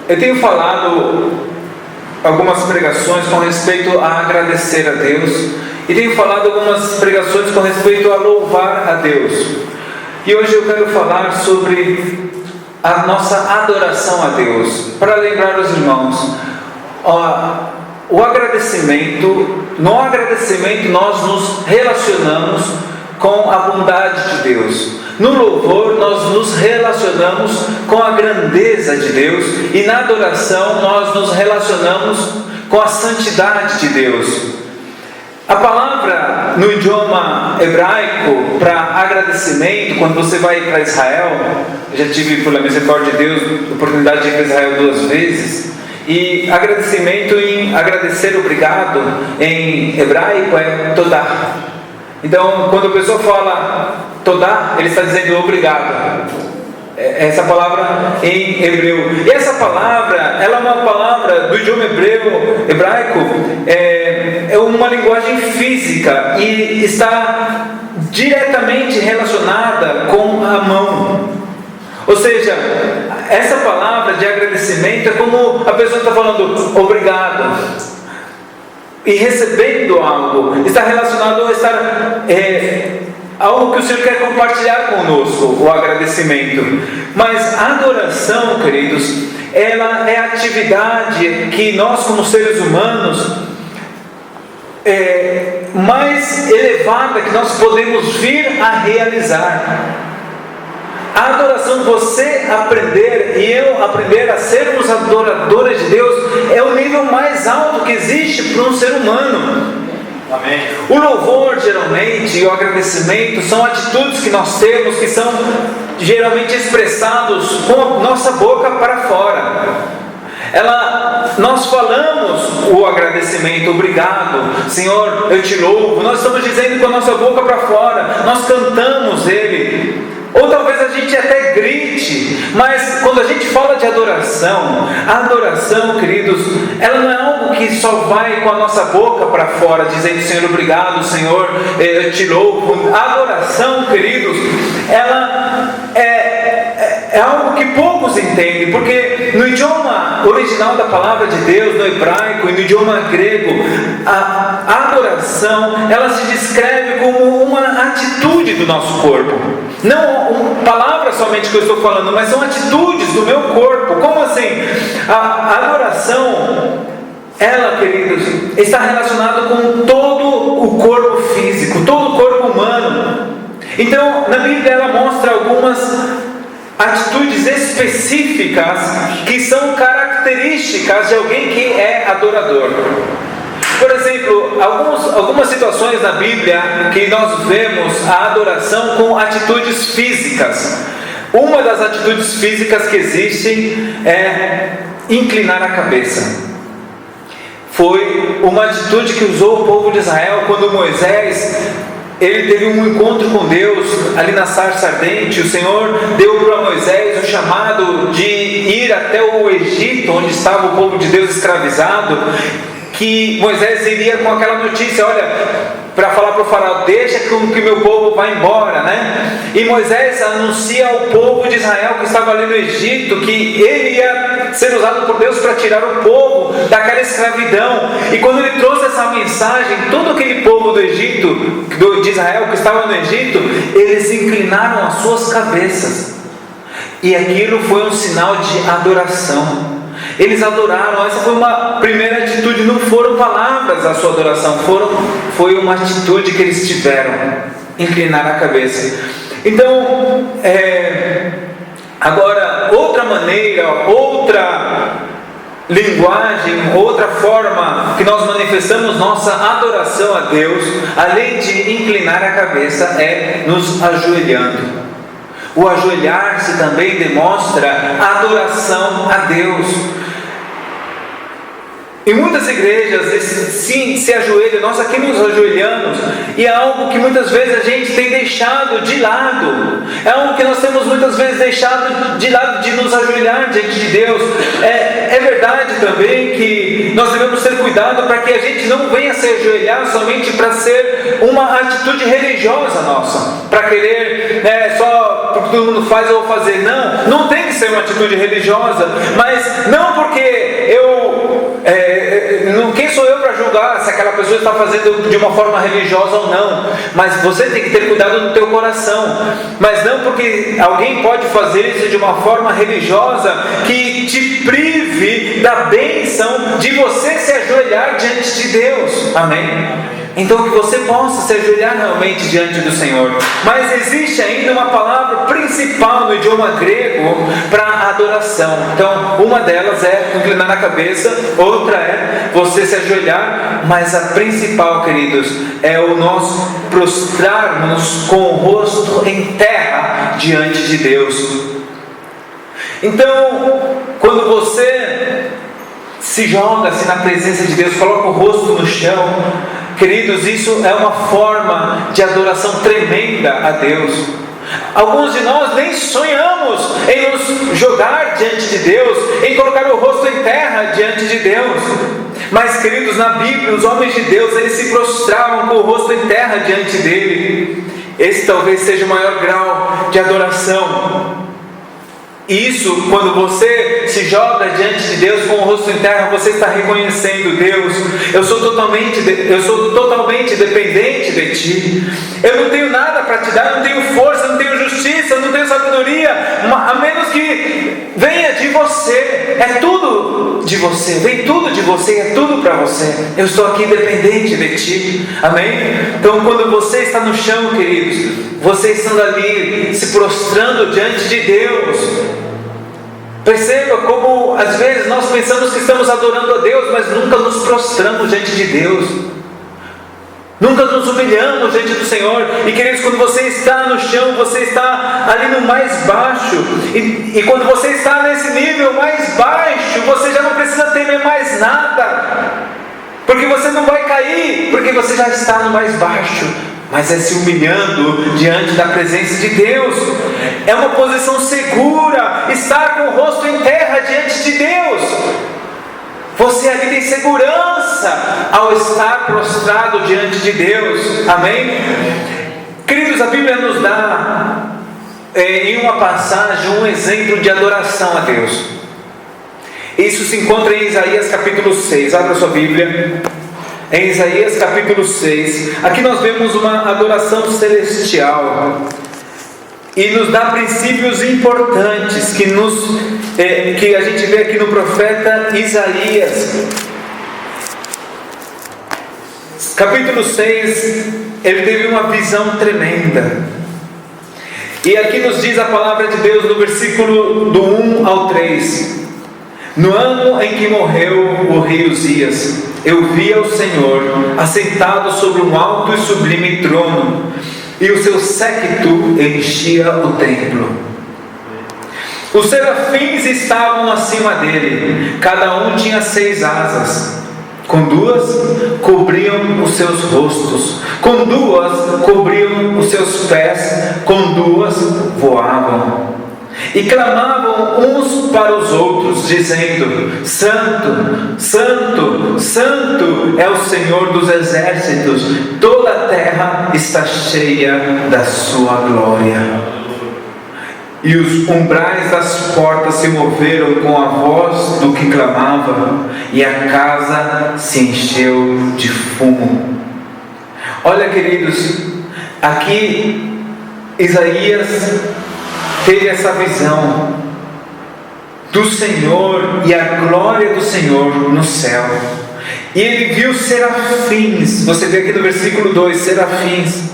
Eu tenho falado algumas pregações com respeito a agradecer a Deus, e tenho falado algumas pregações com respeito a louvar a Deus. E hoje eu quero falar sobre a nossa adoração a Deus, para lembrar os irmãos, o agradecimento. No agradecimento nós nos relacionamos com a bondade de Deus. No louvor nós nos relacionamos com a grandeza de Deus, e na adoração nós nos relacionamos com a santidade de Deus. A palavra no idioma hebraico para agradecimento, quando você vai para Israel, eu já tive, pela misericórdia de Deus, a oportunidade de ir para Israel 2 vezes, e agradecimento, em agradecer obrigado em hebraico, é todá. Então, quando a pessoa fala todá, ele está dizendo obrigado. Essa palavra em hebreu. E essa palavra, ela é uma palavra do idioma hebraico, é uma linguagem física e está diretamente relacionada com a mão. Ou seja, essa palavra de agradecimento é como a pessoa está falando obrigado e recebendo algo. Está relacionado a estar algo que o Senhor quer compartilhar conosco, o agradecimento. Mas a adoração, queridos, ela é a atividade que nós, como seres humanos, mais elevada que nós podemos vir a realizar. A adoração, você aprender e eu aprender a sermos adoradores de Deus, é o nível mais alto que existe para um ser humano. Amém. O louvor, geralmente, e o agradecimento são atitudes que nós temos, que são geralmente expressados com a nossa boca para fora. Nós falamos o agradecimento, obrigado, Senhor, eu te louvo. Nós estamos dizendo com a nossa boca para fora, nós cantamos Ele. Ou talvez a gente até grite, mas quando a gente fala de adoração, a adoração, queridos, ela não é algo que só vai com a nossa boca para fora, dizendo Senhor, obrigado, Senhor, eu te louvo. A adoração, queridos, ela é algo que poucos entendem, porque no idioma original da palavra de Deus, no hebraico e no idioma grego, a adoração, ela se descreve como uma atitude do nosso corpo. Não palavras somente que eu estou falando, mas são atitudes do meu corpo. Como assim? A adoração, ela, queridos, está relacionada com todo o corpo físico, todo o corpo humano. Então, na Bíblia ela mostra algumas atitudes específicas que são características de alguém que é adorador. Por exemplo, algumas situações na Bíblia que nós vemos a adoração com atitudes físicas. Uma das atitudes físicas que existem é inclinar a cabeça. Foi uma atitude que usou o povo de Israel quando Moisés ele teve um encontro com Deus ali na sarça ardente. O Senhor deu para Moisés o chamado de ir até o Egito, onde estava o povo de Deus escravizado, que Moisés iria com aquela notícia, olha, para falar para o faraó, deixa que o meu povo vá embora, né? E Moisés anuncia ao povo de Israel que estava ali no Egito, que ele ia ser usado por Deus para tirar o povo daquela escravidão. E quando ele trouxe essa mensagem, todo aquele povo do Egito, de Israel que estava no Egito, eles inclinaram as suas cabeças, e aquilo foi um sinal de adoração. Eles adoraram. Essa foi uma primeira atitude. Não foram palavras a sua adoração, foi uma atitude que eles tiveram, inclinar a cabeça. Então, agora, outra maneira, outra linguagem, outra forma que nós manifestamos nossa adoração a Deus, além de inclinar a cabeça, é nos ajoelhando. O ajoelhar-se também demonstra adoração a Deus. Em muitas igrejas, sim, se ajoelham, nós aqui nos ajoelhamos, e é algo que muitas vezes a gente tem deixado de lado, é algo que nós temos muitas vezes deixado de lado, de nos ajoelhar diante de Deus. É verdade também que nós devemos ter cuidado para que a gente não venha se ajoelhar somente para ser uma atitude religiosa nossa, para querer só porque todo mundo faz, eu vou fazer. Não, não tem que ser uma atitude religiosa, mas não porque quem sou eu para julgar se aquela pessoa está fazendo de uma forma religiosa ou não? Mas você tem que ter cuidado no teu coração. Mas não porque alguém pode fazer isso de uma forma religiosa que te prive da bênção de você se ajoelhar diante de Deus. Amém? Então que você possa se ajoelhar realmente diante do Senhor. Mas existe ainda uma palavra principal no idioma grego para adoração. Então uma delas é inclinar a cabeça, outra é você se ajoelhar, mas a principal, queridos, é o nós prostrarmos com o rosto em terra diante de Deus. Então quando você se joga assim na presença de Deus, coloca o rosto no chão, queridos, isso é uma forma de adoração tremenda a Deus. Alguns de nós nem sonhamos em nos jogar diante de Deus, em colocar o rosto em terra diante de Deus. Mas, queridos, na Bíblia, os homens de Deus, eles se prostravam com o rosto em terra diante dele. Esse talvez seja o maior grau de adoração. Isso, quando você se joga diante de Deus com o rosto em terra, você está reconhecendo: Deus, eu sou totalmente dependente de Ti. Eu não tenho nada para Te dar, eu não tenho força, eu não tenho justiça, eu não tenho sabedoria, a menos que venha de Você. É tudo de Você, vem tudo de Você, é tudo para Você. Eu estou aqui dependente de Ti. Amém? Então quando você está no chão, queridos, você estando ali, se prostrando diante de Deus, perceba como às vezes nós pensamos que estamos adorando a Deus, mas nunca nos prostramos diante de Deus, nunca nos humilhamos diante do Senhor. E, queridos, quando você está no chão, você está ali no mais baixo, e quando você está nesse nível mais baixo, você já não precisa temer mais nada, porque você não vai cair, porque você já está no mais baixo. Mas é se humilhando diante da presença de Deus. É uma posição segura, estar com o rosto em terra diante de Deus. Você ali tem segurança ao estar prostrado diante de Deus. Amém? Queridos, a Bíblia nos dá em uma passagem um exemplo de adoração a Deus. Isso se encontra em Isaías capítulo 6. Abra sua Bíblia. Em Isaías capítulo 6, aqui nós vemos uma adoração celestial, e nos dá princípios importantes que a gente vê aqui no profeta Isaías. Capítulo 6, ele teve uma visão tremenda, e aqui nos diz a palavra de Deus no versículo do 1 ao 3: No ano em que morreu o rei Uzias, eu via o Senhor assentado sobre um alto e sublime trono, e o seu séquito enchia o templo. Os serafins estavam acima dele, cada um tinha 6 asas, com 2 cobriam os seus rostos, com 2 cobriam os seus pés, com 2 voavam. E clamavam uns para os outros, dizendo: Santo, Santo, Santo é o Senhor dos exércitos, toda a terra está cheia da sua glória. E os umbrais das portas se moveram com a voz do que clamava, e a casa se encheu de fumo. Olha, queridos, aqui Isaías teve essa visão do Senhor e a glória do Senhor no céu, e ele viu serafins. Você vê aqui no versículo 2, serafins.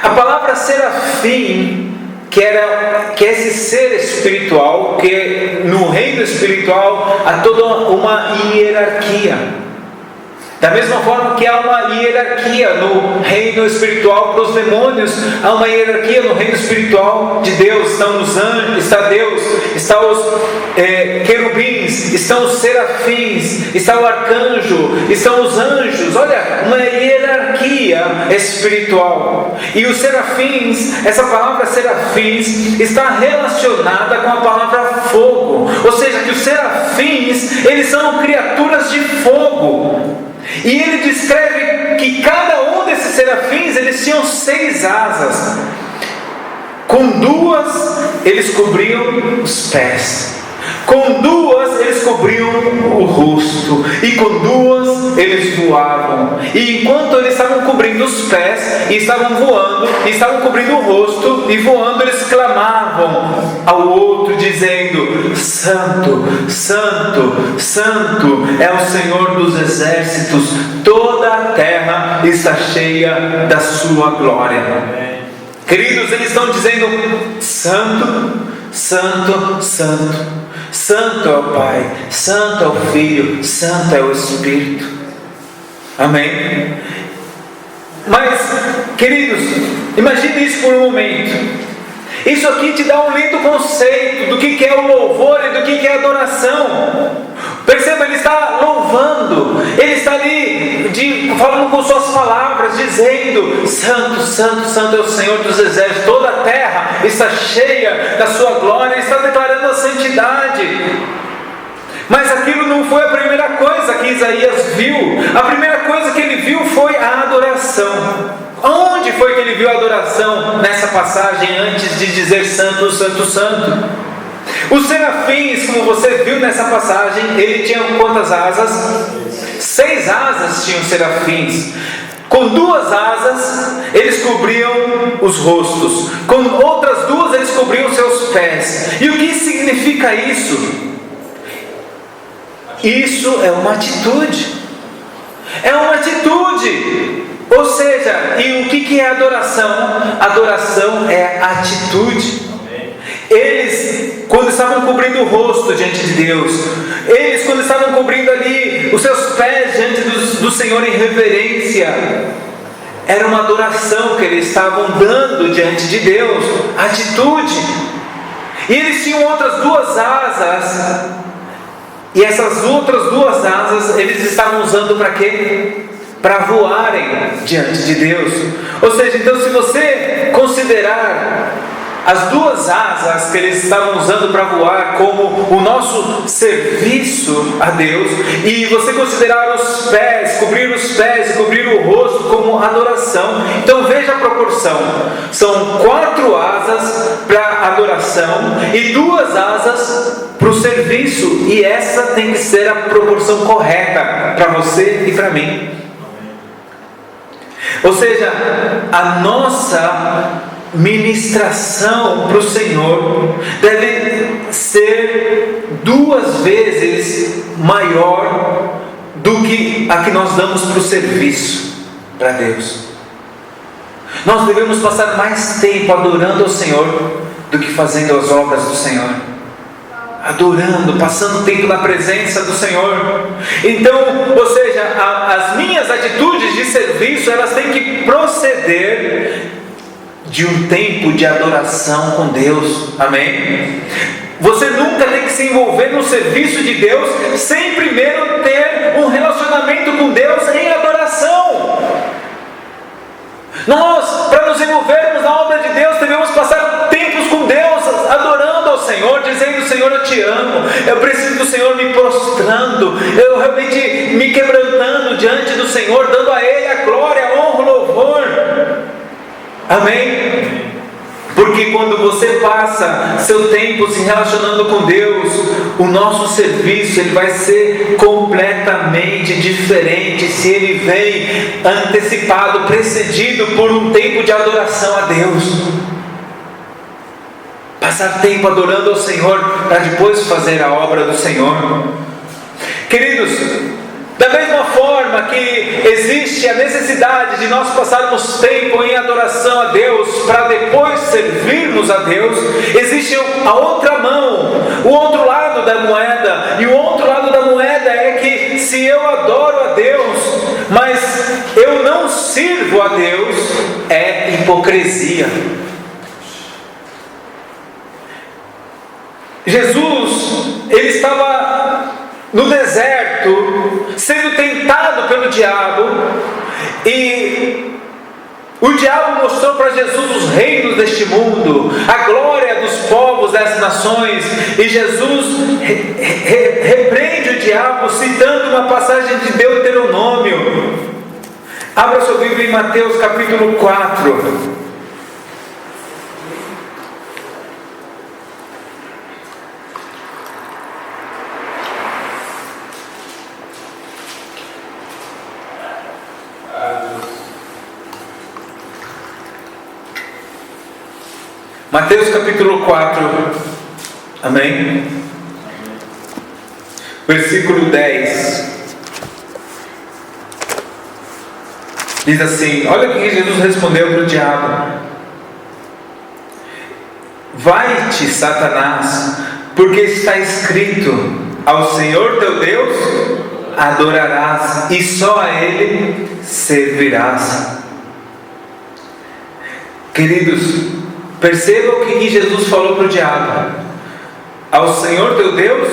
A palavra serafim, que é esse ser espiritual, que no reino espiritual há toda uma hierarquia. Da mesma forma que há uma hierarquia no reino espiritual para os demônios, há uma hierarquia no reino espiritual de Deus. Estão os anjos, está Deus, estão os querubins, estão os serafins, está o arcanjo, estão os anjos. Olha, uma hierarquia espiritual. E os serafins, essa palavra serafins está relacionada com a palavra fogo, ou seja, que os serafins, eles são criaturas de fogo. E ele descreve que cada um desses serafins, eles tinham 6 asas, Com duas eles cobriam os pés, com duas eles cobriam o rosto, e com duas eles voavam. E enquanto eles estavam cobrindo os pés, e estavam voando, e estavam cobrindo o rosto e voando, eles clamavam ao outro, dizendo: Santo, Santo, Santo é o Senhor dos exércitos, toda a terra está cheia da sua glória. Queridos, eles estão dizendo: Santo, Santo, Santo. Santo é o Pai, Santo é o Filho, Santo é o Espírito. Amém? Mas, queridos, imagine isso por um momento. Isso aqui te dá um lindo conceito do que é o louvor e do que é a adoração. Perceba, ele está louvando, ele está ali falando com suas palavras, dizendo: Santo, Santo, Santo é o Senhor dos exércitos, toda a terra está cheia da sua glória, ele está declarando a santidade. Mas aquilo não foi a primeira coisa que Isaías viu. A primeira coisa que ele viu foi a adoração. Onde foi que ele viu a adoração nessa passagem antes de dizer Santo, Santo, Santo? Os serafins, como você viu nessa passagem, ele tinha quantas asas? 6 asas tinham os serafins. Com 2 asas eles cobriam os rostos, com outras 2 eles cobriam seus pés. E o que significa isso? Isso é uma atitude. É uma atitude. Ou seja, e o que é adoração? Adoração é atitude. Eles, quando estavam cobrindo o rosto diante de Deus, eles, quando estavam cobrindo ali os seus pés diante do Senhor em reverência, era uma adoração que eles estavam dando diante de Deus, atitude. E eles tinham outras 2 asas, e essas outras 2 asas eles estavam usando para quê? Para voarem diante de Deus. Ou seja, então, se você considerar as 2 asas que eles estavam usando para voar como o nosso serviço a Deus, e você considerar os pés, cobrir os pés e cobrir o rosto como adoração, então veja a proporção: são 4 asas para adoração e 2 asas para o serviço, e essa tem que ser a proporção correta para você e para mim. Ou seja, a nossa ministração para o Senhor deve ser 2 vezes maior do que a que nós damos para o serviço para Deus. Nós devemos passar mais tempo adorando ao Senhor do que fazendo as obras do Senhor. Adorando, passando tempo na presença do Senhor. Então, ou seja, as minhas atitudes de serviço, elas têm que proceder de um tempo de adoração com Deus. Amém? Você nunca tem que se envolver no serviço de Deus sem primeiro ter um relacionamento com Deus em adoração. Nós, para nos envolvermos na obra de Deus, devemos passar tempos com Deus, adorando ao Senhor, dizendo: Senhor, eu te amo, eu preciso do Senhor, me prostrando, eu realmente me quebrantando diante do Senhor, dando a Ele a glória, a honra, o louvor. Amém? Porque quando você passa seu tempo se relacionando com Deus, o nosso serviço ele vai ser completamente diferente se ele vem antecipado, precedido por um tempo de adoração a Deus. Passar tempo adorando ao Senhor para depois fazer a obra do Senhor. Queridos, da mesma forma que existe a necessidade de nós passarmos tempo em adoração a Deus para depois servirmos a Deus, existe a outra mão, o outro lado da moeda. E o outro lado da moeda é que se eu adoro a Deus, mas eu não sirvo a Deus, é hipocrisia. Jesus, ele estava no deserto, sendo tentado pelo diabo, e o diabo mostrou para Jesus os reinos deste mundo, a glória dos povos das nações, e Jesus repreende o diabo citando uma passagem de Deuteronômio. Abra sua Bíblia em Mateus capítulo 4. Mateus capítulo 4, amém? Versículo 10. Diz assim, olha o que Jesus respondeu para o diabo: vai-te, Satanás, porque está escrito, ao Senhor teu Deus adorarás e só a Ele servirás. Queridos, perceba o que Jesus falou para o diabo: ao Senhor teu Deus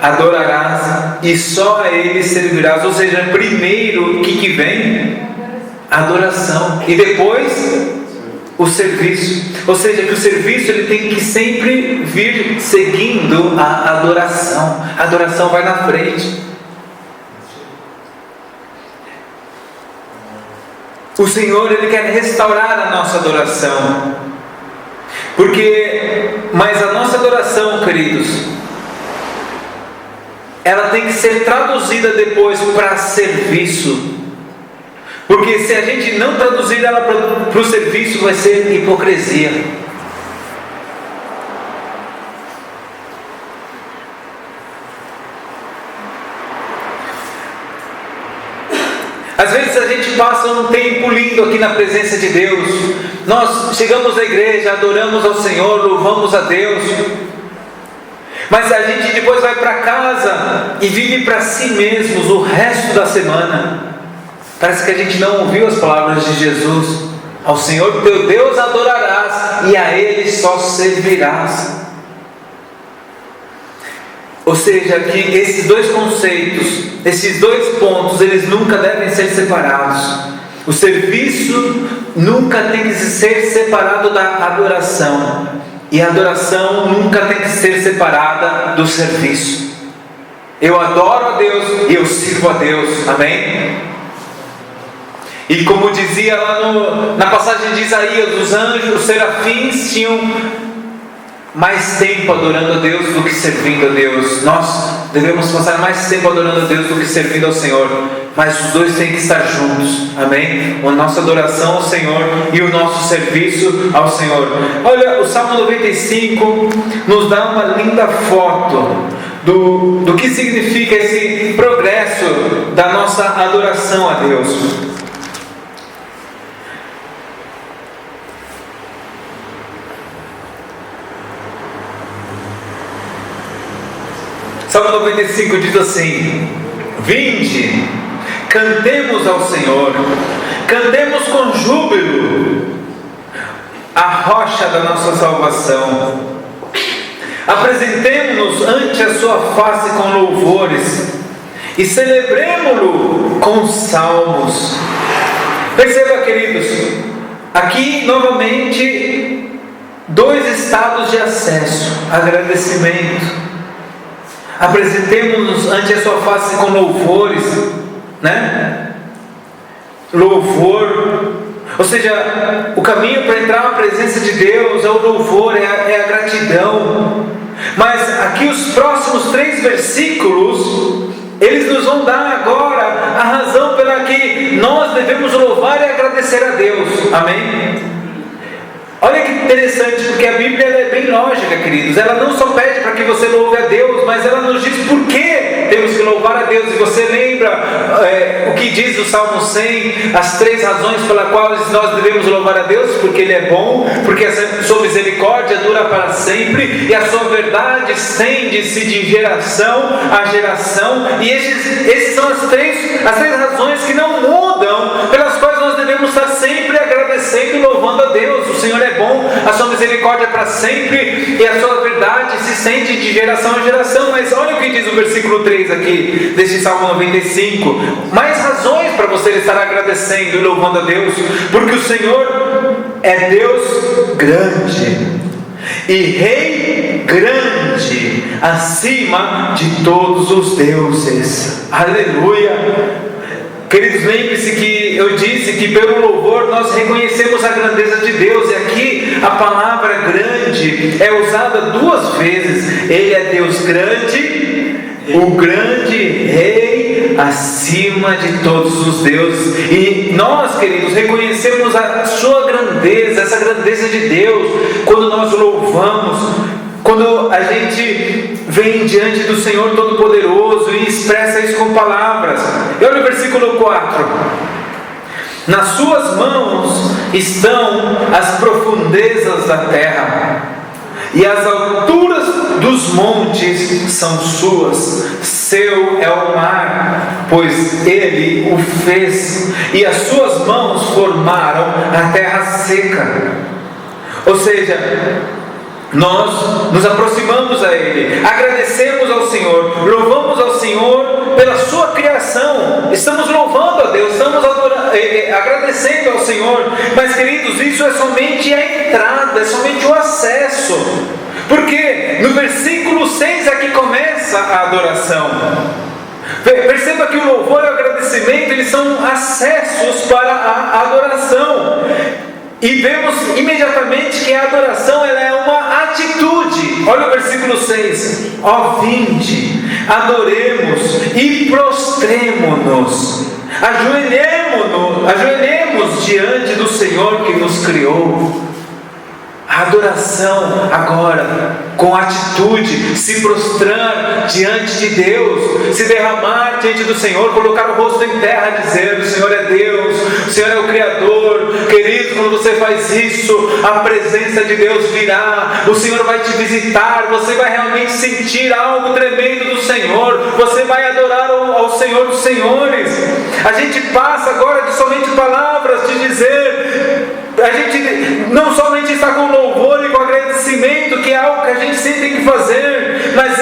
adorarás e só a Ele servirás. Ou seja, primeiro o que vem? Adoração, e depois o serviço. Ou seja, que o serviço ele tem que sempre vir seguindo a adoração. A adoração vai na frente. O Senhor ele quer restaurar a nossa adoração, mas a nossa adoração, queridos, ela tem que ser traduzida depois para serviço. Porque se a gente não traduzir ela para o serviço, vai ser hipocrisia. Às vezes a gente passa um tempo lindo aqui na presença de Deus. Nós chegamos à igreja, adoramos ao Senhor, louvamos a Deus. Mas a gente depois vai para casa e vive para si mesmos o resto da semana. Parece que a gente não ouviu as palavras de Jesus: ao Senhor teu Deus adorarás e a Ele só servirás. Ou seja, que esses dois conceitos, esses dois pontos, eles nunca devem ser separados. O serviço nunca tem que ser separado da adoração, e a adoração nunca tem que ser separada do serviço. Eu adoro a Deus e eu sirvo a Deus, amém? E como dizia lá na passagem de Isaías, os anjos, os serafins tinham mais tempo adorando a Deus do que servindo a Deus. Nós devemos passar mais tempo adorando a Deus do que servindo ao Senhor, mas os dois têm que estar juntos, amém? A nossa adoração ao Senhor e o nosso serviço ao Senhor. Olha, o Salmo 95 nos dá uma linda foto do que significa esse progresso da nossa adoração a Deus. Salmo 95 diz assim: vinde, cantemos ao Senhor, cantemos com júbilo a rocha da nossa salvação. Apresentemo-nos ante a sua face com louvores e celebremo-lo com salmos. Perceba, queridos, aqui novamente dois estados de acesso: agradecimento. Apresentemo-nos ante a sua face com louvores, né? Louvor, ou seja, o caminho para entrar na presença de Deus é o louvor, é a gratidão. Mas aqui os próximos 3 versículos, eles nos vão dar agora a razão pela que nós devemos louvar e agradecer a Deus, amém? Olha que interessante, porque a Bíblia é bem lógica, queridos. Ela não só pede para que você louve a Deus, mas ela nos diz por que temos que louvar a Deus. E você lembra o que diz o Salmo 100, as 3 razões pelas quais nós devemos louvar a Deus? Porque Ele é bom, porque a sua misericórdia dura para sempre, e a sua verdade estende-se de geração a geração. E esses são as três razões que não mudam, pelas quais nós devemos estar sempre agradecendo e louvando a Deus. O Senhor é bom, a sua misericórdia é para sempre, e a sua verdade se estende de geração a geração. Mas olha o que diz o versículo 3 aqui, deste Salmo 95. Mais razões para você estar agradecendo e louvando a Deus: porque o Senhor é Deus grande e Rei grande, acima de todos os deuses. Aleluia! Queridos, lembre-se que eu disse que pelo louvor nós reconhecemos a grandeza de Deus. E aqui a palavra grande é usada 2 vezes. Ele é Deus grande o grande Rei acima de todos os deuses. E nós, queridos, reconhecemos a sua grandeza, essa grandeza de Deus, quando nós o louvamos, quando a gente vem diante do Senhor Todo-Poderoso e expressa isso com palavras. E olha o versículo 4: nas suas mãos estão as profundezas da terra, e as alturas dos montes são suas. Seu é o mar, pois ele o fez, e as suas mãos formaram a terra seca. Ou seja, nós nos aproximamos a Ele, agradecemos ao Senhor, louvamos ao Senhor pela sua criação, estamos louvando a Deus, estamos agradecendo ao Senhor. Mas, queridos, isso é somente a entrada, é somente o acesso, porque no versículo 6 é que começa a adoração. Perceba que o louvor e o agradecimento, eles são acessos para a adoração. E vemos imediatamente que a adoração, ela é uma atitude. Olha o versículo 6: ó, vinde, adoremos e prostremo-nos, ajoelhemos diante do Senhor que nos criou. A adoração agora, com atitude, se prostrar diante de Deus, se derramar diante do Senhor, colocar o rosto em terra, dizer: o Senhor é Deus, o Senhor é o Criador. Querido, quando você faz isso, a presença de Deus virá, o Senhor vai te visitar, você vai realmente sentir algo tremendo do Senhor, você vai adorar ao Senhor dos Senhores. A gente passa agora de somente palavras, de dizer, a gente não somente está com louvor e com agradecimento, que é algo que a gente sempre tem que fazer, mas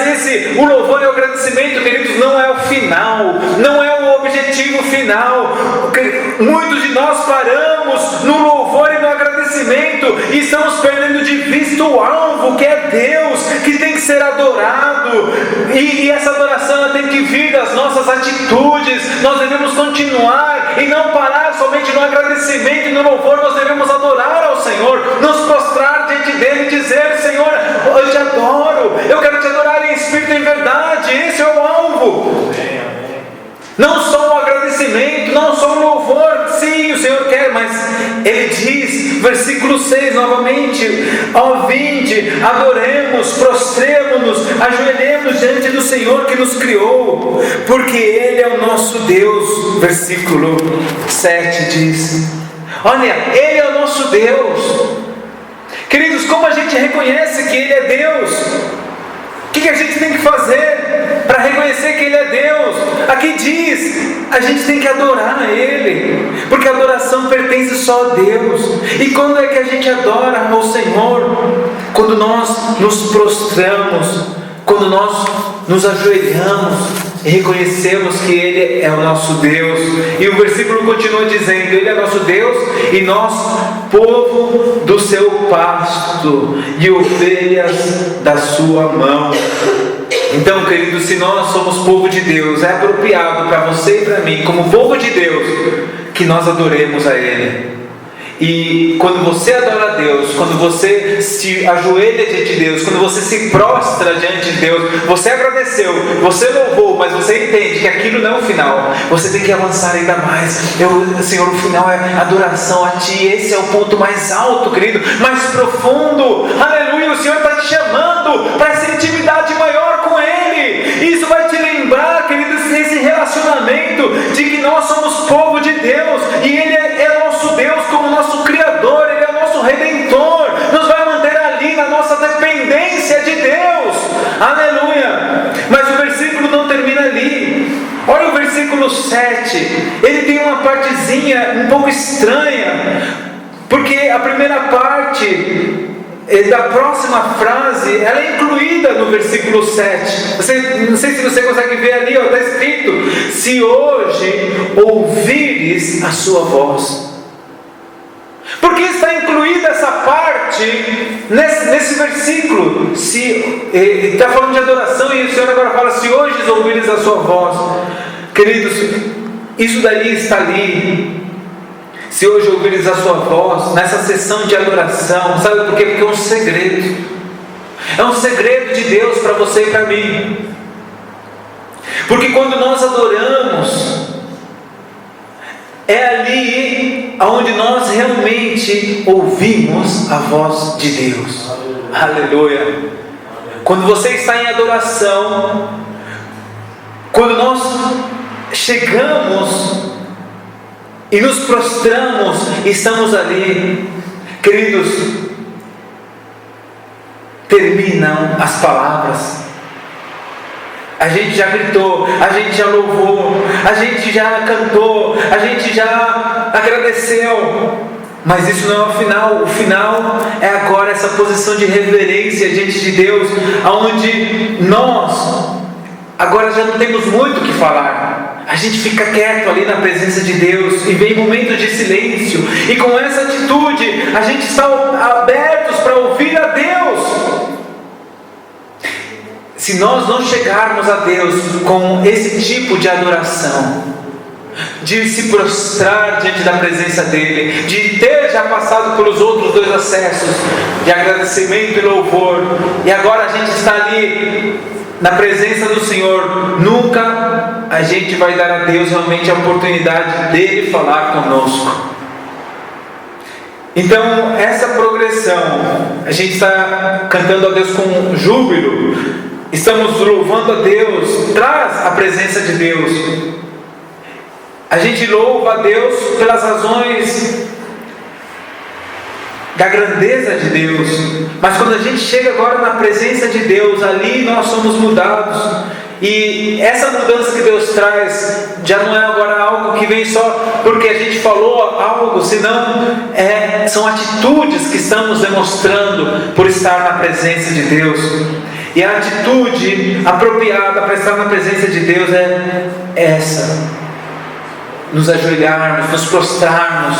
o louvor e o agradecimento, queridos, não é o final, não é o objetivo final. Muitos de nós paramos no louvor e no agradecimento e estamos perdendo de vista o alvo, que é Deus, que tem que ser adorado, e essa adoração, ela tem que vir das nossas atitudes. Nós devemos continuar e não parar somente no agradecimento e no louvor. Nós devemos adorar ao Senhor, nos prostrar diante dele e dizer: Senhor, eu te adoro, eu quero te adorar em espírito e em verdade. Esse é o alvo. Não só o agradecimento, não só o louvor. Sim, o Senhor quer, mas Ele diz, versículo 6 novamente: ó, vinde, adoremos, prostremo-nos, ajoelhemos diante do Senhor que nos criou, porque Ele é o nosso Deus. Versículo 7 diz: olha, Ele é o nosso Deus. Queridos, como a gente reconhece que Ele é Deus? O que a gente tem que fazer para reconhecer que Ele é Deus? Aqui diz, a gente tem que adorar a Ele, porque a adoração pertence só a Deus. E quando é que a gente adora ao Senhor? Quando nós nos prostramos, quando nós nos ajoelhamos e reconhecemos que Ele é o nosso Deus. E o versículo continua dizendo: Ele é nosso Deus e nós, povo do seu pasto e ovelhas da sua mão. Então, queridos, se nós somos povo de Deus, é apropriado para você e para mim, como povo de Deus, que nós adoremos a Ele. E quando você adora a Deus, quando você se ajoelha diante de Deus, quando você se prostra diante de Deus, você agradeceu, você louvou, mas você entende que aquilo não é o final. Você tem que avançar ainda mais. Senhor, o final é adoração a Ti. Esse é o ponto mais alto, querido, mais profundo. Aleluia, o Senhor está te chamando para essa intimidade maior com Ele. Isso vai te lembrar, querido, esse relacionamento de que nós somos povo de Deus e Ele é nosso Deus como nosso Criador, Ele é o nosso Redentor, nos vai manter ali na nossa dependência de Deus. Aleluia! Mas o versículo não termina ali. Olha o versículo 7, ele tem uma partezinha um pouco estranha, porque a primeira parte da próxima frase, ela é incluída no versículo 7. Não sei se você consegue ver ali, está escrito: se hoje ouvires a sua voz. Por que está incluída essa parte nesse versículo? Ele está falando de adoração e o Senhor agora fala: se hoje ouvires a sua voz. Queridos, isso daí está ali. Se hoje ouvires a sua voz, nessa sessão de adoração, sabe por quê? Porque é um segredo. É um segredo de Deus para você e para mim. Porque quando nós adoramos, é ali onde nós realmente ouvimos a voz de Deus. Aleluia. Quando você está em adoração, quando nós chegamos e nos prostramos, estamos ali, queridos, terminam as palavras. A gente já gritou, a gente já louvou, a gente já cantou, a gente já agradeceu, mas isso não é o final. O final é agora essa posição de reverência diante de Deus, onde nós agora já não temos muito o que falar. A gente fica quieto ali na presença de Deus e vem momentos de silêncio, e com essa atitude a gente está abertos para ouvir a Deus. Se nós não chegarmos a Deus com esse tipo de adoração, de se prostrar diante da presença dEle, de ter já passado pelos outros dois acessos, de agradecimento e louvor, e agora a gente está ali na presença do Senhor, nunca a gente vai dar a Deus realmente a oportunidade dEle falar conosco. Então, essa progressão, a gente está cantando a Deus com júbilo, estamos louvando a Deus, traz a presença de Deus. A gente louva a Deus pelas razões da grandeza de Deus, mas quando a gente chega agora na presença de Deus, ali nós somos mudados. E essa mudança que Deus traz já não é agora algo que vem só porque a gente falou algo, senão são atitudes que estamos demonstrando por estar na presença de Deus. E a atitude apropriada para estar na presença de Deus é essa: nos ajoelharmos, nos prostrarmos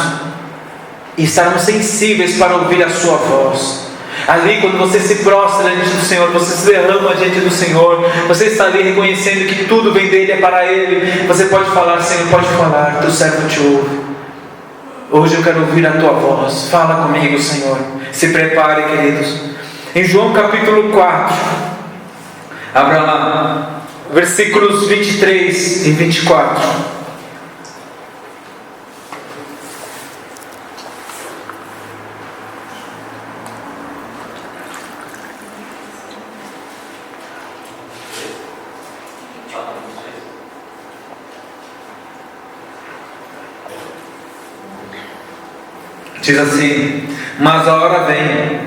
e estarmos sensíveis para ouvir a sua voz. Ali, quando você se prostra diante do Senhor, você se derrama diante do Senhor, você está ali reconhecendo que tudo vem dEle, é para Ele. Você pode falar: Senhor, pode falar, teu servo te ouve. Hoje eu quero ouvir a tua voz, fala comigo, Senhor. Se prepare, queridos. Em João capítulo 4, abra lá, versículos 23 e 24. Diz assim: mas a hora vem,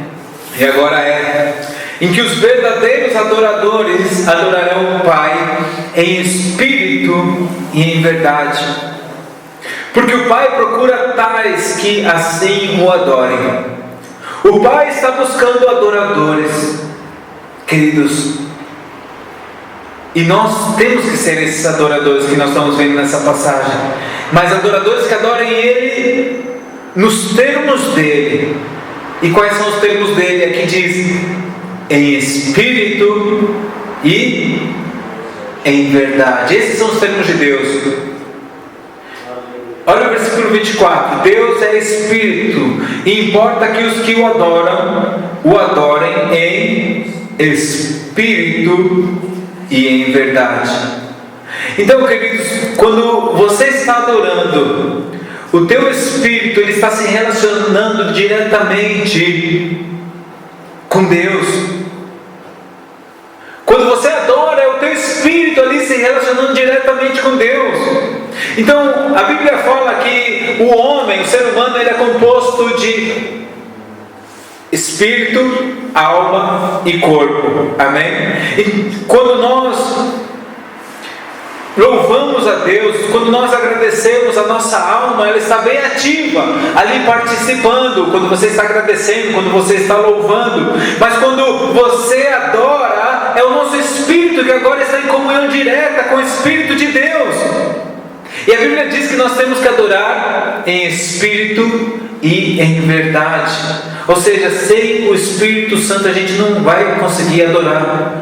e agora é, em que os verdadeiros adoradores adorarão o Pai em espírito e em verdade, porque o Pai procura tais que assim o adorem. O Pai está buscando adoradores, queridos, e nós temos que ser esses adoradores que nós estamos vendo nessa passagem, mas adoradores que adorem Ele nos termos dEle. E quais são os termos dEle? Aqui diz: em espírito e em verdade. Esses são os termos de Deus. Olha o versículo 24: Deus é espírito, e importa que os que o adorem em espírito e em verdade. Então, queridos, quando você está adorando, o teu espírito, ele está se relacionando diretamente com Deus. Quando você adora, é o teu espírito ali se relacionando diretamente com Deus. Então, a Bíblia fala que o homem, o ser humano, ele é composto de espírito, alma e corpo. Amém? E quando nós louvamos a Deus, quando nós agradecemos, a nossa alma, ela está bem ativa, ali participando, quando você está agradecendo, quando você está louvando. Mas quando você adora, é o nosso espírito que agora está em comunhão direta com o Espírito de Deus. E a Bíblia diz que nós temos que adorar em espírito e em verdade. Ou seja, sem o Espírito Santo a gente não vai conseguir adorar.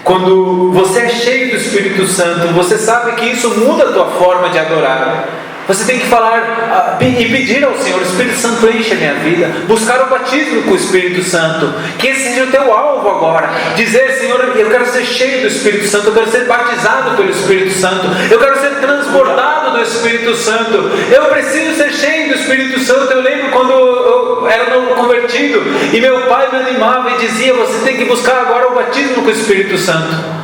Quando você é cheio do Espírito Santo, você sabe que isso muda a tua forma de adorar. Você tem que falar e pedir ao Senhor: Espírito Santo, enche a minha vida. Buscar o batismo com o Espírito Santo. Que esse seja o teu alvo agora. Dizer: Senhor, eu quero ser cheio do Espírito Santo. Eu quero ser batizado pelo Espírito Santo. Eu quero ser transbordado do Espírito Santo. Eu preciso ser cheio do Espírito Santo. Eu lembro quando eu era novo convertido e meu pai me animava e dizia: você tem que buscar agora o batismo com o Espírito Santo.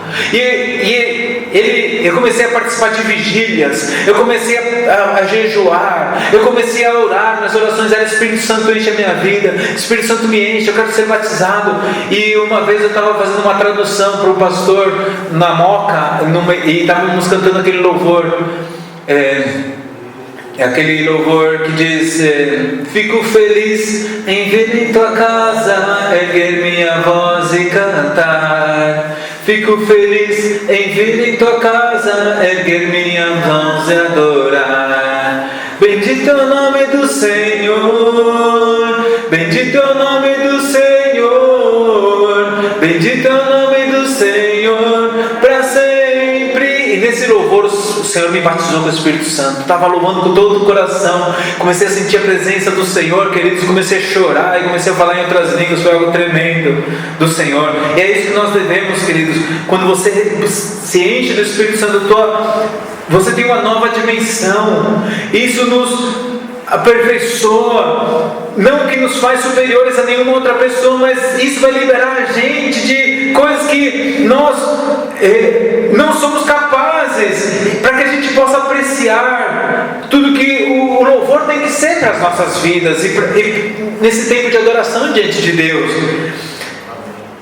Eu comecei a participar de vigílias, eu comecei a jejuar, eu comecei a orar. Nas orações era: Espírito Santo, enche a minha vida, Espírito Santo, me enche, eu quero ser batizado. E uma vez eu estava fazendo uma tradução para o pastor na Moca, e estávamos cantando aquele louvor, aquele louvor que diz: fico feliz em vir em tua casa, erguer minha voz e cantar. Fico feliz em vir em tua casa, erguer minha voz e adorar. Bendito é o nome do Senhor, bendito é o nome do Senhor, bendito é o nome do Senhor, para sempre. E nesse louvor o Senhor me batizou com o Espírito Santo. Estava louvando com todo o coração, comecei a sentir a presença do Senhor, queridos. Comecei a chorar e comecei a falar em outras línguas. Foi algo tremendo do Senhor. E é isso que nós devemos, queridos. Quando você se enche do Espírito Santo, você tem uma nova dimensão. Isso nos aperfeiçoa, não que nos faz superiores a nenhuma outra pessoa, mas isso vai liberar a gente de coisas que nós não somos capazes, para que a gente possa apreciar tudo que o louvor tem que ser para as nossas vidas e nesse tempo de adoração diante de Deus.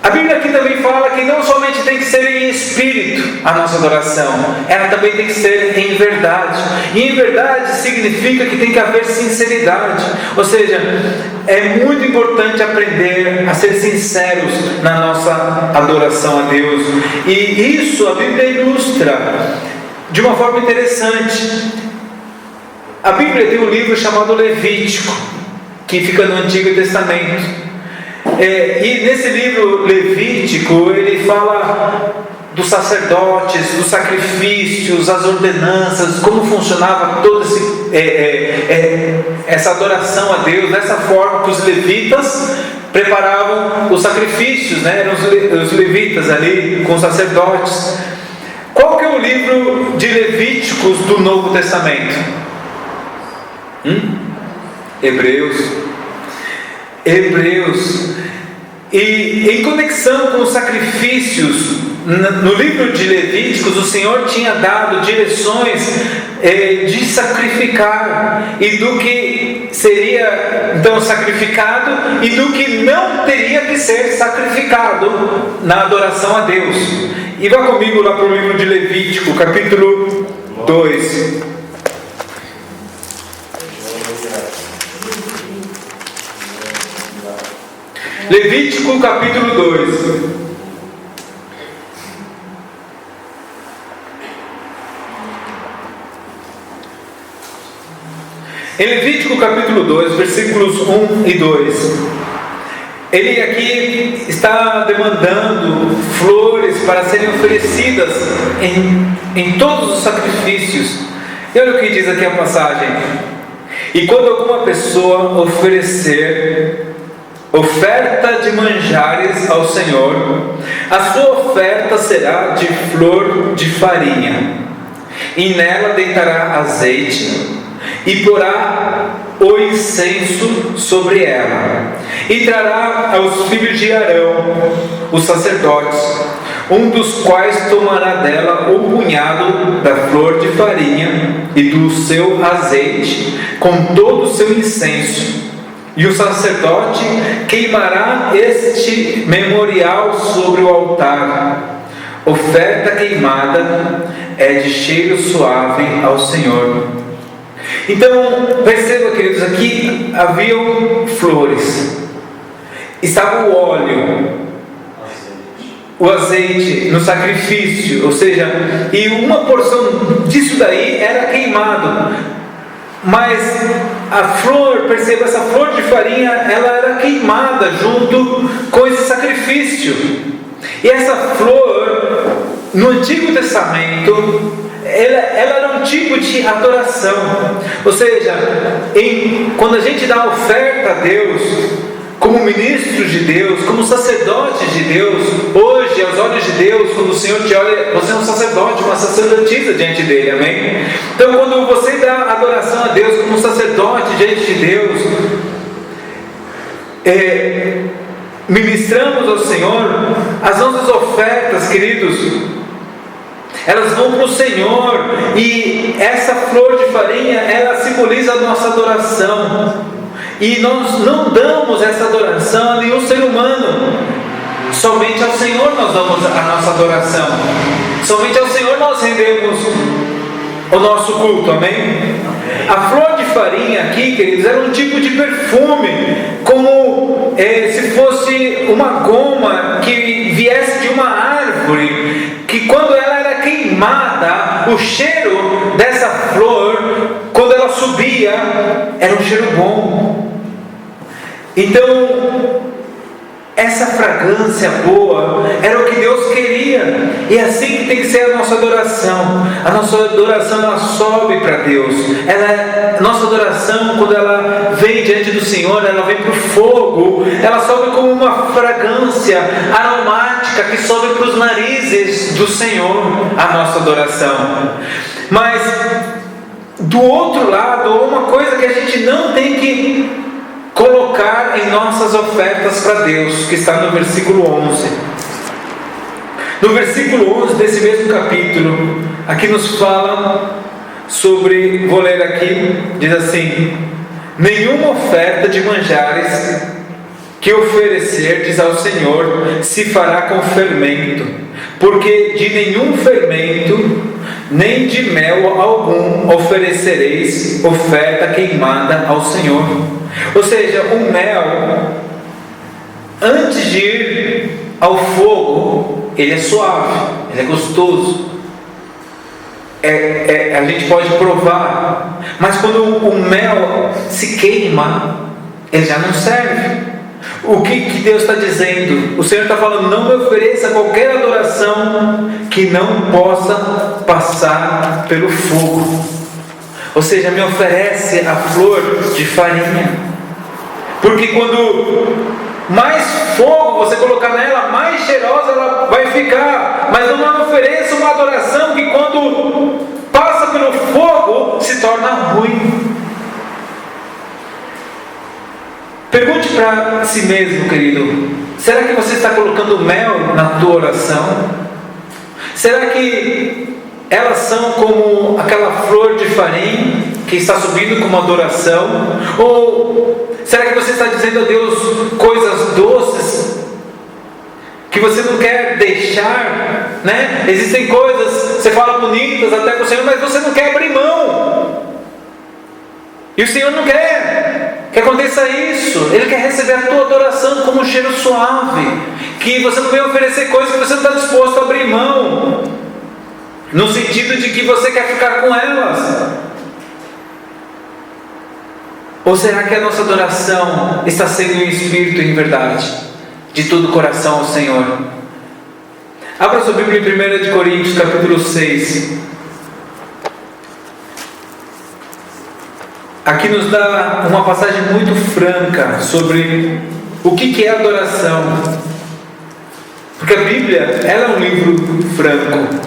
A Bíblia aqui também fala que não somente tem que ser em espírito a nossa adoração, ela também tem que ser em verdade. E em verdade significa que tem que haver sinceridade. Ou seja, é muito importante aprender a ser sinceros na nossa adoração a Deus. E isso a Bíblia ilustra de uma forma interessante. A Bíblia tem um livro chamado Levítico, que fica no Antigo Testamento. E nesse livro Levítico ele fala dos sacerdotes, dos sacrifícios, as ordenanças, como funcionava toda essa adoração a Deus, dessa forma que os levitas preparavam os sacrifícios, né? Eram os levitas ali com os sacerdotes. Qual que é o livro de Levíticos do Novo Testamento? Hebreus. E em conexão com os sacrifícios, no livro de Levíticos, o Senhor tinha dado direções de sacrificar, e do que seria então sacrificado e do que não teria que ser sacrificado na adoração a Deus. E vá comigo lá para o livro de Levítico, capítulo 2. Levítico capítulo 2. Em Levítico capítulo 2, versículos 1 e 2, ele aqui está demandando flores para serem oferecidas em todos os sacrifícios. E olha o que diz aqui a passagem: e quando alguma pessoa oferecer oferta de manjares ao Senhor, a sua oferta será de flor de farinha, e nela deitará azeite, e porá o incenso sobre ela, e trará aos filhos de Arão, os sacerdotes, um dos quais tomará dela o punhado da flor de farinha e do seu azeite, com todo o seu incenso. E o sacerdote queimará este memorial sobre o altar. Oferta queimada é de cheiro suave ao Senhor. Então, perceba, queridos, aqui haviam flores, estava o óleo, o azeite no sacrifício, ou seja, e uma porção disso daí era queimado. Mas a flor, perceba, essa flor de farinha, ela era queimada junto com esse sacrifício. E essa flor, no Antigo Testamento, ela era um um tipo de adoração. Ou seja, quando a gente dá oferta a Deus, como ministros de Deus, como sacerdotes de Deus, hoje, aos olhos de Deus, quando o Senhor te olha, você é um sacerdote, uma sacerdotisa diante dele, amém? Então, quando você dá adoração a Deus como sacerdote diante de Deus, ministramos ao Senhor, as nossas ofertas, queridos, elas vão para o Senhor, e essa flor de farinha, ela simboliza a nossa adoração. E nós não damos essa adoração a nenhum ser humano. Somente ao Senhor nós damos a nossa adoração. Somente ao Senhor nós rendemos o nosso culto, amém? A flor de farinha aqui, queridos, era um tipo de perfume, como se fosse uma goma que viesse de uma árvore, que quando ela era queimada, o cheiro dessa flor, quando ela subia, era um cheiro bom. Então, essa fragrância boa era o que Deus queria, e é assim que tem que ser a nossa adoração. A nossa adoração, ela sobe para Deus. A nossa adoração, quando ela vem diante do Senhor, ela vem para o fogo, ela sobe como uma fragrância aromática que sobe para os narizes do Senhor, a nossa adoração. Mas do outro lado, uma coisa que a gente não tem que colocar em nossas ofertas para Deus, que está no versículo 11. No versículo 11 desse mesmo capítulo, aqui nos fala sobre, vou ler aqui, diz assim: nenhuma oferta de manjares que oferecerdes ao Senhor se fará com fermento, porque de nenhum fermento nem de mel algum oferecereis oferta queimada ao Senhor. Ou seja, o mel, antes de ir ao fogo, ele é suave, ele é gostoso, a gente pode provar, mas quando o mel se queima, ele já não serve. O que Deus está dizendo? O Senhor está falando: não me ofereça qualquer adoração que não possa passar pelo fogo. Ou seja, me oferece a flor de farinha, porque quando mais fogo você colocar nela, mais cheirosa ela vai ficar. Mas não me ofereça uma adoração que quando passa pelo fogo se torna ruim. Pergunte para si mesmo, querido: será que você está colocando mel na tua oração? Será que elas são como aquela flor de farinha que está subindo como adoração? Ou será que você está dizendo a Deus coisas doces que você não quer deixar, né? Existem coisas, você fala bonitas até para o Senhor, mas você não quer abrir mão. E o Senhor não quer que aconteça isso. Ele quer receber a tua adoração como um cheiro suave, que você não vem oferecer coisas que você não está disposto a abrir mão, no sentido de que você quer ficar com elas. Ou será que a nossa adoração está sendo em espírito e em verdade, de todo o coração ao Senhor? Abra sua Bíblia em 1 Coríntios capítulo 6. Aqui nos dá uma passagem muito franca sobre o que é adoração, porque a Bíblia, ela é um livro franco.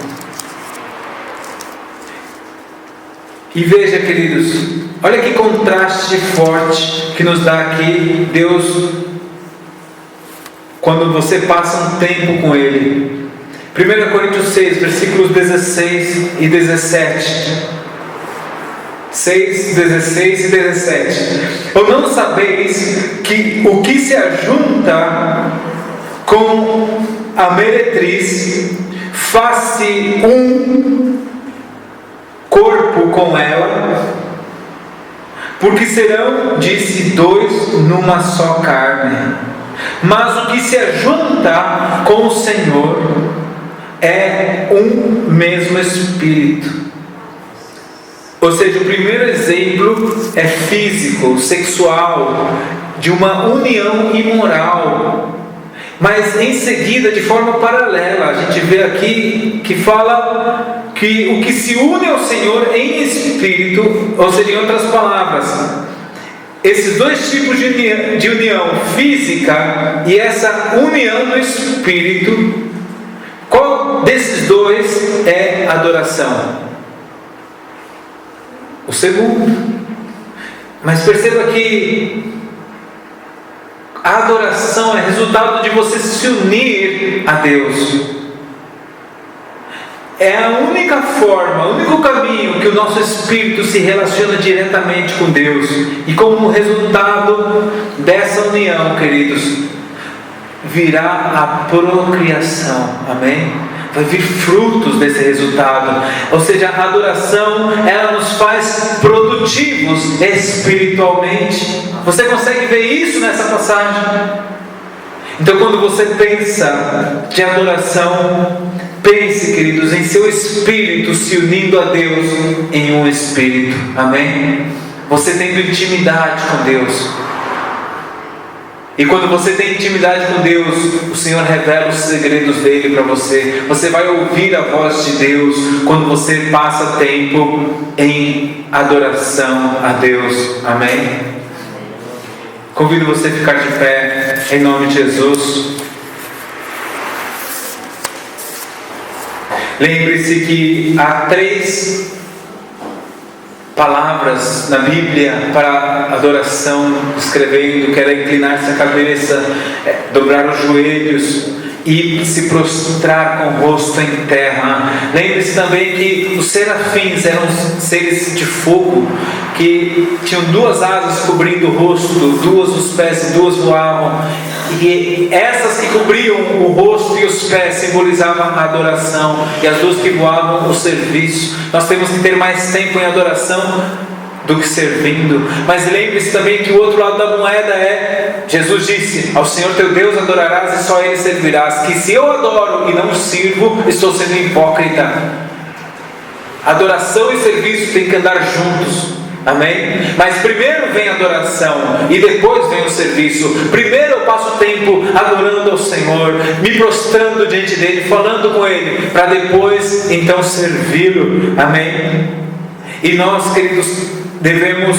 E veja, queridos, olha que contraste forte que nos dá aqui Deus quando você passa um tempo com Ele. 1 Coríntios 6, versículos 16 e 17. 6, 16 e 17. Ou não sabeis que o que se ajunta com a meretriz faz-se um corpo com ela? Porque serão, disse, dois numa só carne. Mas o que se ajunta com o Senhor é um mesmo Espírito. Ou seja, o primeiro exemplo é físico, sexual, de uma união imoral. Mas em seguida, de forma paralela, a gente vê aqui que fala que o que se une ao Senhor em espírito, ou seja, em outras palavras, esses dois tipos de união física e essa união no espírito, qual desses dois é adoração? O segundo. Mas perceba que a adoração é resultado de você se unir a Deus. É a única forma, o único caminho que o nosso espírito se relaciona diretamente com Deus. E como resultado dessa união, queridos, virá a procriação. Amém? Vai vir frutos desse resultado. Ou seja, a adoração, ela nos faz produtivos espiritualmente. Você consegue ver isso nessa passagem? Então, quando você pensa de adoração, pense, queridos, em seu espírito se unindo a Deus em um espírito. Amém? Você tendo intimidade com Deus. E quando você tem intimidade com Deus, o Senhor revela os segredos dele para você. Você vai ouvir a voz de Deus quando você passa tempo em adoração a Deus. Amém? Convido você a ficar de pé em nome de Jesus. Lembre-se que há 3 palavras na Bíblia para adoração, escrevendo, que era inclinar-se a cabeça, dobrar os joelhos e se prostrar com o rosto em terra. Lembre-se também que os serafins eram seres de fogo, que tinham 2 asas cobrindo o rosto, 2 os pés e 2 voavam. E essas que cobriam o rosto e os pés simbolizavam a adoração, e as 2 que voavam o serviço. Nós temos que ter mais tempo em adoração do que servindo. Mas lembre-se também que o outro lado da moeda é: Jesus disse, ao Senhor teu Deus adorarás e só Ele servirás. Que se eu adoro e não sirvo, estou sendo hipócrita. Adoração e serviço têm que andar juntos. Amém? Mas primeiro vem a adoração e depois vem o serviço. Primeiro eu passo tempo adorando ao Senhor, me prostrando diante dele, falando com ele, para depois então servi-lo. Amém? E nós, queridos, devemos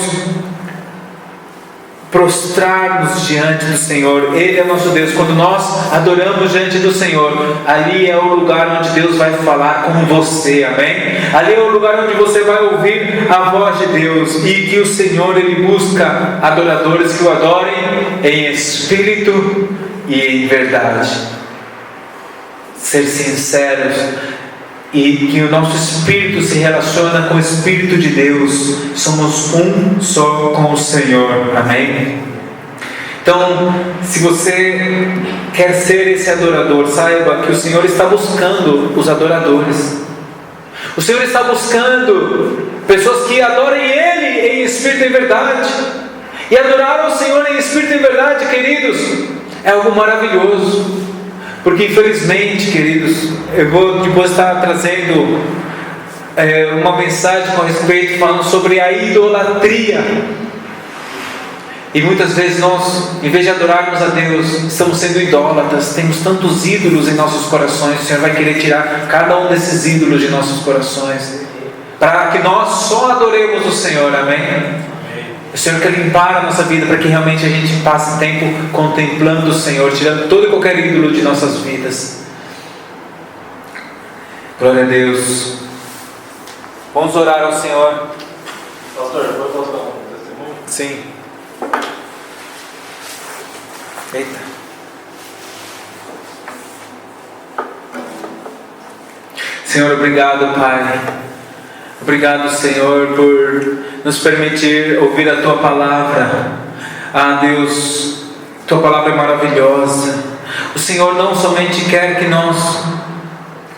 prostrar-nos diante do Senhor. Ele é nosso Deus. Quando nós adoramos diante do Senhor, ali é o lugar onde Deus vai falar com você. Amém? Ali é o lugar onde você vai ouvir a voz de Deus. E que o Senhor, Ele busca adoradores que o adorem em espírito e em verdade. Ser sinceros. E que o nosso espírito se relaciona com o Espírito de Deus. Somos um só com o Senhor. Amém? Então, se você quer ser esse adorador, saiba que o Senhor está buscando os adoradores. O Senhor está buscando pessoas que adorem Ele em espírito e em verdade. E adorar o Senhor em espírito e em verdade, queridos, é algo maravilhoso. Porque infelizmente, queridos, eu vou depois estar trazendo uma mensagem com respeito, falando sobre a idolatria. E muitas vezes nós, em vez de adorarmos a Deus, estamos sendo idólatras. Temos tantos ídolos em nossos corações. O Senhor vai querer tirar cada um desses ídolos de nossos corações, para que nós só adoremos o Senhor. Amém? O Senhor quer limpar a nossa vida para que realmente a gente passe tempo contemplando o Senhor, tirando todo e qualquer ídolo de nossas vidas. Glória a Deus. Vamos orar ao Senhor. Pastor, pode postar um testemunho? Sim. Eita. Senhor, obrigado, Pai. Obrigado, Senhor, por nos permitir ouvir a Tua palavra. Ah, Deus, Tua palavra é maravilhosa. O Senhor não somente quer que nós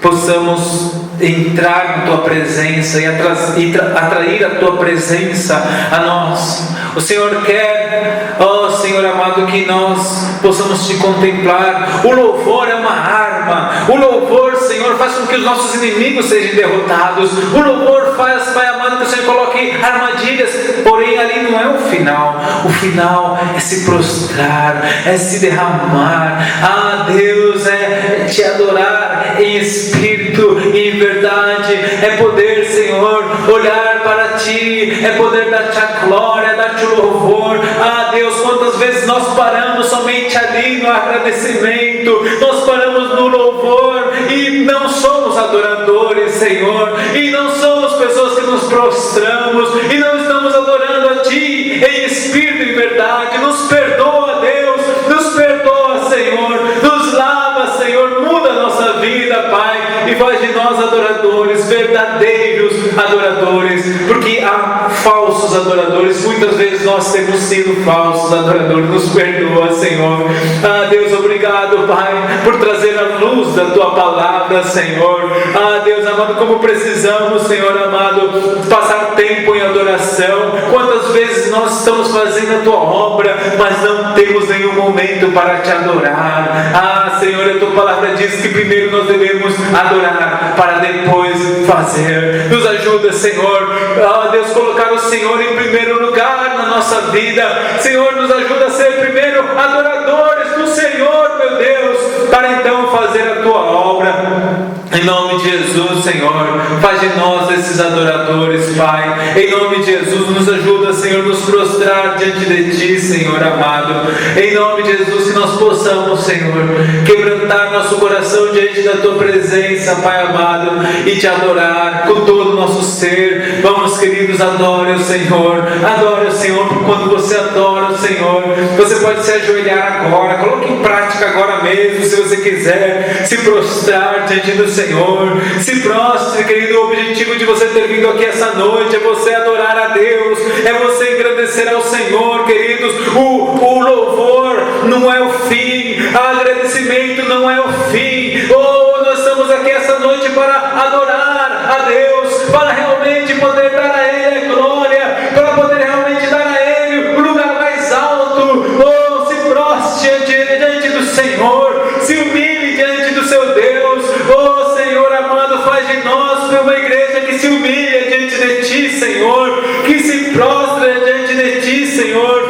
possamos entrar na Tua presença e atrair a Tua presença a nós. O Senhor quer, ó Senhor amado, que nós possamos Te contemplar. O louvor é uma arma. O louvor, Senhor, faz com que os nossos inimigos sejam derrotados. O louvor faz, Pai amado, que o Senhor coloque armadilhas. Porém, ali não é o final. O final é se prostrar, é se derramar. Ah, Deus, é Te adorar, em espírito e em verdade, é poder, Senhor, olhar para Ti, é poder dar-te a glória, dar-te o louvor. Ah, Deus, quantas vezes nós paramos somente ali no agradecimento, nós paramos no louvor e não somos adoradores, Senhor, e não somos pessoas que nos prostramos e não estamos adorando a Ti em espírito e verdade. Nos perdoa, Deus, nos perdoa, Senhor, nos lava, Senhor, muda a nossa vida, Pai, e faz de nós adoradores, verdadeiros adoradores, porque há falsos adoradores, muitas vezes nós temos sido falsos adoradores. Nos perdoa, Senhor. Ah, Deus, obrigado, Pai, por trazer a luz da Tua palavra, Senhor. Ah, Deus amado, como precisamos, Senhor amado, passar tempo em adoração. Quantas vezes nós estamos fazendo a Tua obra, mas não temos nenhum momento para Te adorar. Ah, Senhor, a Tua palavra diz que primeiro nós devemos adorar para depois fazer. Nos ajuda, Senhor, ah, Deus, colocar o Senhor em primeiro lugar na nossa vida. Senhor, nos ajuda a ser primeiro adoradores do Senhor, meu Deus, para então fazer a Tua obra. Em nome de Jesus, Senhor, faz de nós esses adoradores, Pai. Em nome de Jesus, nos ajuda, Senhor, nos prostrar diante de Ti, Senhor amado. Em nome de Jesus, que nós possamos, Senhor, quebrantar nosso coração diante da Tua presença, Pai amado, e Te adorar com todo o nosso ser. Vamos, queridos, adore o Senhor. Adore o Senhor, porque quando você adora o Senhor, você pode se ajoelhar agora. Coloque em prática agora mesmo, se você quiser se prostrar diante do Senhor. Se prostre, querido. O objetivo de você ter vindo aqui essa noite é você adorar a Deus, é você engrandecer ao Senhor, queridos. O louvor não é o fim, o agradecimento não é o fim. Nós estamos aqui essa noite para adorar a Deus, para realmente poder dar a Ele a glória, para poder realmente dar a Ele o lugar mais alto. Se prostre diante do Senhor, se humilhe diante do seu Deus. Senhor amado, faz de nós uma igreja que se humilha diante de Ti, Senhor, que se prostra diante de Ti, Senhor.